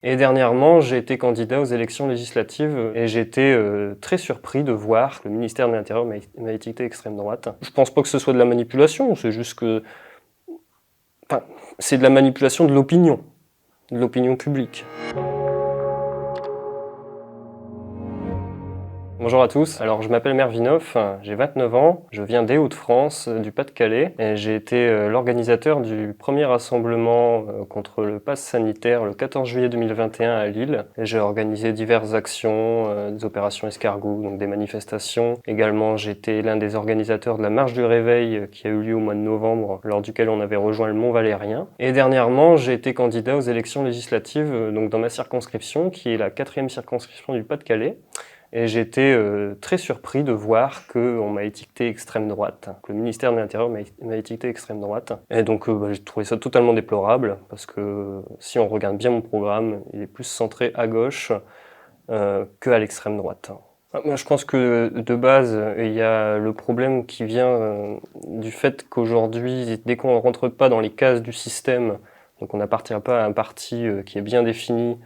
Et dernièrement, j'ai été candidat aux élections législatives et j'ai été très surpris de voir que le ministère de l'Intérieur m'a étiqueté extrême droite. Je pense pas que ce soit de la manipulation, c'est juste que... Enfin, c'est de la manipulation de l'opinion publique. Bonjour à tous, alors je m'appelle Mervinov, j'ai 29 ans, je viens des Hauts-de-France, du Pas-de-Calais, et j'ai été l'organisateur du premier rassemblement contre le pass sanitaire le 14 juillet 2021 à Lille. J'ai organisé diverses actions, des opérations escargots, donc des manifestations. Également, j'étais l'un des organisateurs de la marche du réveil qui a eu lieu au mois de novembre, lors duquel on avait rejoint le Mont Valérien. Et dernièrement, j'ai été candidat aux élections législatives, donc dans ma circonscription, qui est la 4e circonscription du Pas-de-Calais. Et j'ai été très surpris de voir qu'on m'a étiqueté extrême droite, que le ministère de l'Intérieur m'a étiqueté extrême droite. Et donc j'ai trouvé ça totalement déplorable, parce que si on regarde bien mon programme, il est plus centré à gauche qu'à l'extrême droite. Moi, je pense que de base, il y a le problème qui vient du fait qu'aujourd'hui, dès qu'on ne rentre pas dans les cases du système, donc on n'appartient pas à un parti qui est bien défini,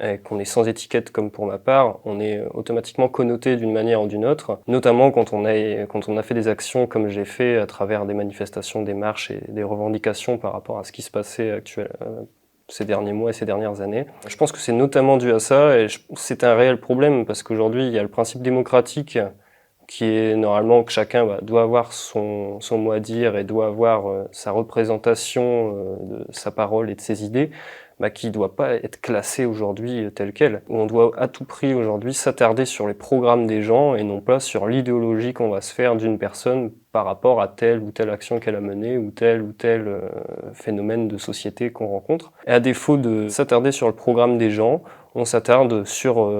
et qu'on est sans étiquette comme pour ma part, on est automatiquement connoté d'une manière ou d'une autre, notamment quand on a fait des actions comme j'ai fait à travers des manifestations, des marches et des revendications par rapport à ce qui se passait ces derniers mois et ces dernières années. Je pense que c'est notamment dû à ça et c'est un réel problème parce qu'aujourd'hui il y a le principe démocratique qui est normalement que chacun doit avoir son mot à dire et doit avoir sa représentation de sa parole et de ses idées, qui doit pas être classé aujourd'hui tel quel. On doit à tout prix aujourd'hui s'attarder sur les programmes des gens et non pas sur l'idéologie qu'on va se faire d'une personne par rapport à telle ou telle action qu'elle a menée ou tel phénomène de société qu'on rencontre. Et à défaut de s'attarder sur le programme des gens, on s'attarde sur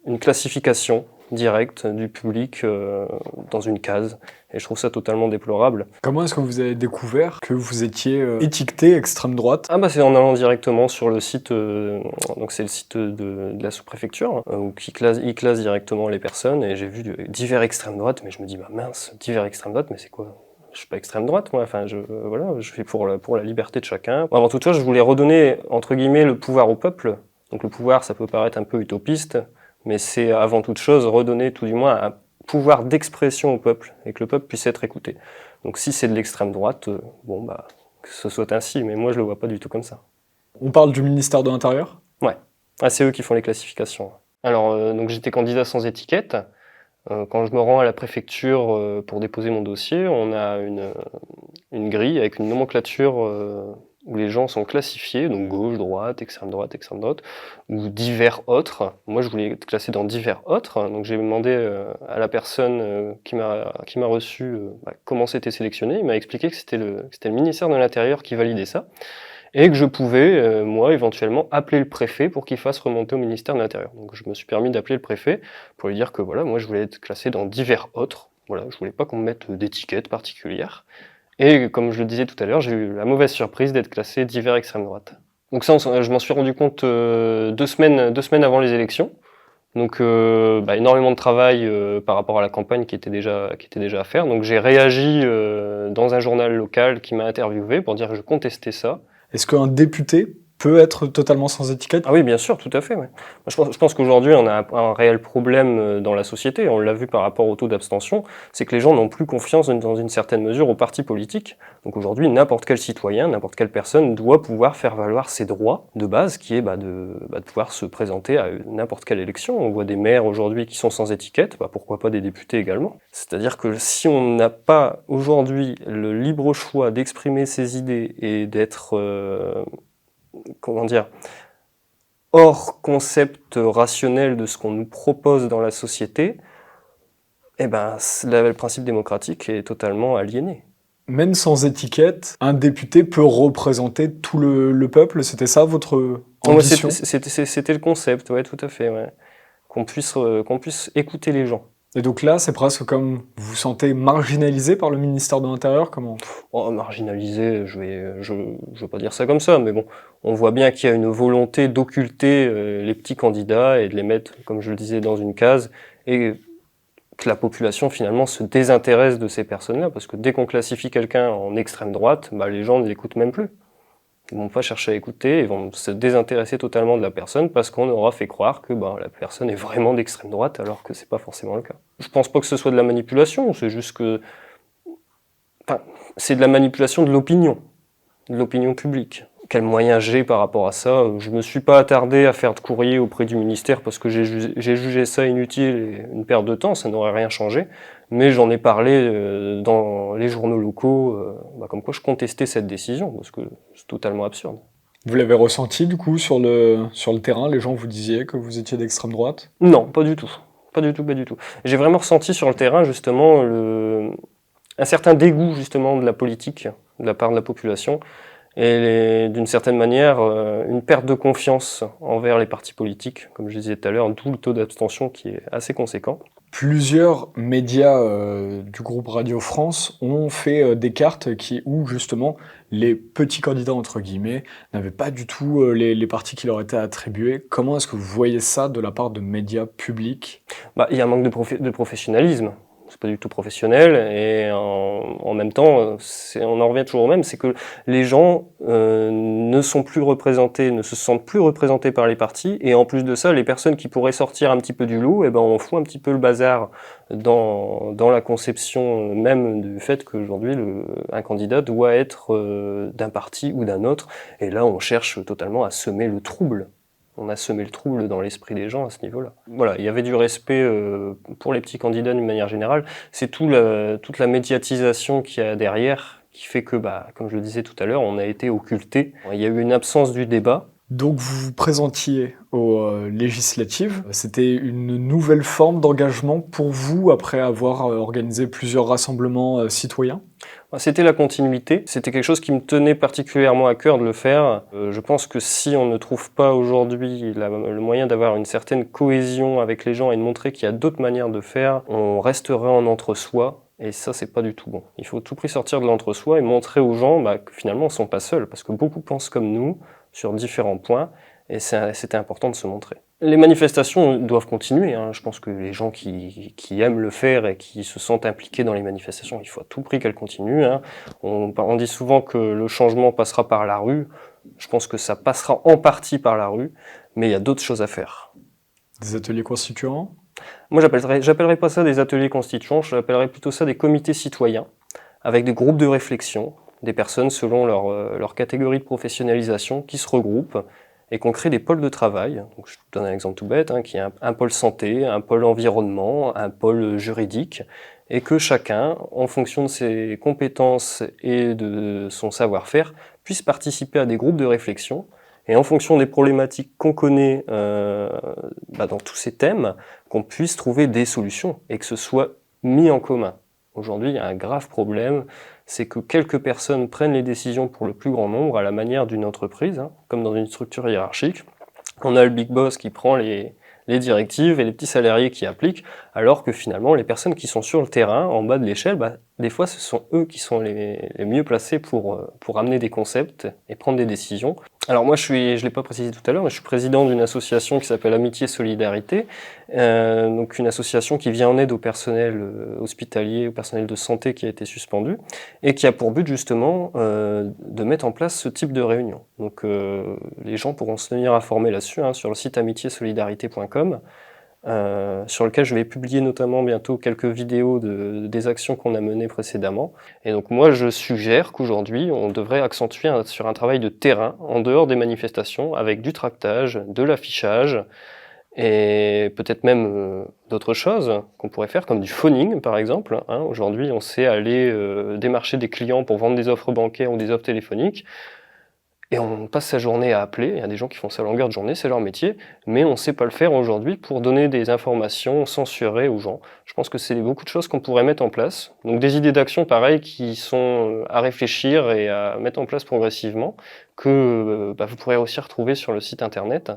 une classification directe du public dans une case. Et je trouve ça totalement déplorable. Comment est-ce que vous avez découvert que vous étiez étiqueté extrême droite ? C'est en allant directement sur le site, donc c'est le site de la sous-préfecture, où il classe directement les personnes, et j'ai vu divers extrême droite, mais je me dis, mince, divers extrême droite, mais c'est quoi ? Je suis pas extrême droite, moi, je fais pour la liberté de chacun. Avant toute chose, je voulais redonner, entre guillemets, le pouvoir au peuple. Donc le pouvoir, ça peut paraître un peu utopiste, mais c'est avant toute chose redonner tout du moins un pouvoir d'expression au peuple et que le peuple puisse être écouté. Donc si c'est de l'extrême droite, que ce soit ainsi, mais moi je le vois pas du tout comme ça. On parle du ministère de l'Intérieur ? Ouais, c'est eux qui font les classifications. Alors donc j'étais candidat sans étiquette. Quand je me rends à la préfecture pour déposer mon dossier, on a une grille avec une nomenclature où les gens sont classifiés, donc gauche, droite, extrême droite, ou divers autres. Moi, je voulais être classé dans divers autres, donc j'ai demandé à la personne qui m'a reçu comment c'était sélectionné. Il m'a expliqué que c'était le ministère de l'Intérieur qui validait ça, et que je pouvais, moi, éventuellement, appeler le préfet pour qu'il fasse remonter au ministère de l'Intérieur. Donc je me suis permis d'appeler le préfet pour lui dire que voilà, moi je voulais être classé dans divers autres, voilà, je voulais pas qu'on me mette d'étiquette particulière. Et comme je le disais tout à l'heure, j'ai eu la mauvaise surprise d'être classé divers extrême droite. Donc ça, je m'en suis rendu compte 2 semaines avant les élections. Donc énormément de travail par rapport à la campagne qui était déjà à faire. Donc j'ai réagi dans un journal local qui m'a interviewé pour dire que je contestais ça. Est-ce qu'un député peut être totalement sans étiquette ? Ah oui, bien sûr, tout à fait. Ouais. Je pense qu'aujourd'hui, on a un réel problème dans la société. On l'a vu par rapport au taux d'abstention, c'est que les gens n'ont plus confiance dans une certaine mesure aux partis politiques. Donc aujourd'hui, n'importe quel citoyen, n'importe quelle personne doit pouvoir faire valoir ses droits de base, qui est de pouvoir se présenter à n'importe quelle élection. On voit des maires aujourd'hui qui sont sans étiquette, pourquoi pas des députés également. C'est-à-dire que si on n'a pas aujourd'hui le libre choix d'exprimer ses idées et d'être hors concept rationnel de ce qu'on nous propose dans la société, le principe démocratique est totalement aliéné. Même sans étiquette, un député peut représenter tout le peuple, c'était ça votre ambition ? C'était le concept, ouais, tout à fait, ouais. Qu'on puisse écouter les gens. Et donc là, c'est presque comme vous vous sentez marginalisé par le ministère de l'Intérieur, comment ? Marginalisé, je veux pas dire ça comme ça, mais bon, on voit bien qu'il y a une volonté d'occulter les petits candidats et de les mettre, comme je le disais, dans une case, et que la population finalement se désintéresse de ces personnes-là, parce que dès qu'on classifie quelqu'un en extrême droite, les gens ne l'écoutent même plus. Ils vont pas chercher à écouter, ils vont se désintéresser totalement de la personne parce qu'on aura fait croire que la personne est vraiment d'extrême droite alors que c'est pas forcément le cas. Je pense pas que ce soit de la manipulation, c'est juste que c'est de la manipulation de l'opinion publique. Quels moyens j'ai par rapport à ça? Je me suis pas attardé à faire de courrier auprès du ministère parce que j'ai jugé ça inutile et une perte de temps, ça n'aurait rien changé. Mais j'en ai parlé dans les journaux locaux, comme quoi je contestais cette décision parce que c'est totalement absurde. Vous l'avez ressenti du coup sur le terrain, les gens vous disaient que vous étiez d'extrême droite? Non, pas du tout. Pas du tout. J'ai vraiment ressenti sur le terrain justement un certain dégoût justement de la politique de la part de la population et d'une certaine manière une perte de confiance envers les partis politiques, comme je disais tout à l'heure, d'où le taux d'abstention qui est assez conséquent. Plusieurs médias du groupe Radio France ont fait des cartes où justement les petits candidats entre guillemets n'avaient pas du tout les partis qui leur étaient attribués. Comment est-ce que vous voyez ça de la part de médias publics? Il y a un manque de professionnalisme. C'est pas du tout professionnel et en même temps, on en revient toujours au même, c'est que les gens ne sont plus représentés, ne se sentent plus représentés par les partis et en plus de ça, les personnes qui pourraient sortir un petit peu du lot, on fout un petit peu le bazar dans la conception même du fait qu'aujourd'hui un candidat doit être d'un parti ou d'un autre et là on cherche totalement à semer le trouble. On a semé le trouble dans l'esprit des gens à ce niveau-là. Voilà, il y avait du respect pour les petits candidats d'une manière générale. C'est toute la médiatisation qu'il y a derrière qui fait que, comme je le disais tout à l'heure, on a été occulté. Il y a eu une absence du débat. Donc vous vous présentiez aux législatives. C'était une nouvelle forme d'engagement pour vous après avoir organisé plusieurs rassemblements citoyens? C'était la continuité, c'était quelque chose qui me tenait particulièrement à cœur de le faire. Je pense que si on ne trouve pas aujourd'hui le moyen d'avoir une certaine cohésion avec les gens et de montrer qu'il y a d'autres manières de faire, on resterait en entre-soi. Et ça, c'est pas du tout bon. Il faut tout prix sortir de l'entre-soi et montrer aux gens que finalement, on ne sont pas seuls, parce que beaucoup pensent comme nous sur différents points, et c'était important de se montrer. Les manifestations doivent continuer. Je pense que les gens qui aiment le faire et qui se sentent impliqués dans les manifestations, il faut à tout prix qu'elles continuent. On dit souvent que le changement passera par la rue. Je pense que ça passera en partie par la rue, mais il y a d'autres choses à faire. Des ateliers constituants? Moi, j'appellerais pas ça des ateliers constituants, j'appellerais plutôt ça des comités citoyens, avec des groupes de réflexion, des personnes selon leur catégorie de professionnalisation qui se regroupent et qu'on crée des pôles de travail. Donc, je vous donne un exemple tout bête, qui est un pôle santé, un pôle environnement, un pôle juridique, et que chacun, en fonction de ses compétences et de son savoir-faire, puisse participer à des groupes de réflexion. Et en fonction des problématiques qu'on connaît dans tous ces thèmes, qu'on puisse trouver des solutions et que ce soit mis en commun. Aujourd'hui, il y a un grave problème, c'est que quelques personnes prennent les décisions pour le plus grand nombre à la manière d'une entreprise, comme dans une structure hiérarchique. On a le big boss qui prend les directives et les petits salariés qui appliquent, alors que finalement, les personnes qui sont sur le terrain, en bas de l'échelle, des fois, ce sont eux qui sont les mieux placés pour amener des concepts et prendre des décisions. Alors moi, je l'ai pas précisé tout à l'heure, mais je suis président d'une association qui s'appelle Amitié Solidarité, donc une association qui vient en aide au personnel hospitalier, au personnel de santé qui a été suspendu, et qui a pour but justement de mettre en place ce type de réunion. Donc les gens pourront se tenir informés là-dessus sur le site amitiésolidarité.com. Sur lequel je vais publier notamment bientôt quelques vidéos des actions qu'on a menées précédemment. Et donc moi je suggère qu'aujourd'hui on devrait accentuer sur un travail de terrain en dehors des manifestations avec du tractage, de l'affichage et peut-être même d'autres choses qu'on pourrait faire comme du phoning par exemple. Aujourd'hui on sait aller démarcher des clients pour vendre des offres bancaires ou des offres téléphoniques. Et on passe sa journée à appeler, il y a des gens qui font ça à longueur de journée, c'est leur métier, mais on ne sait pas le faire aujourd'hui pour donner des informations censurées aux gens. Je pense que c'est beaucoup de choses qu'on pourrait mettre en place. Donc des idées d'action pareilles qui sont à réfléchir et à mettre en place progressivement, que vous pourrez aussi retrouver sur le site internet.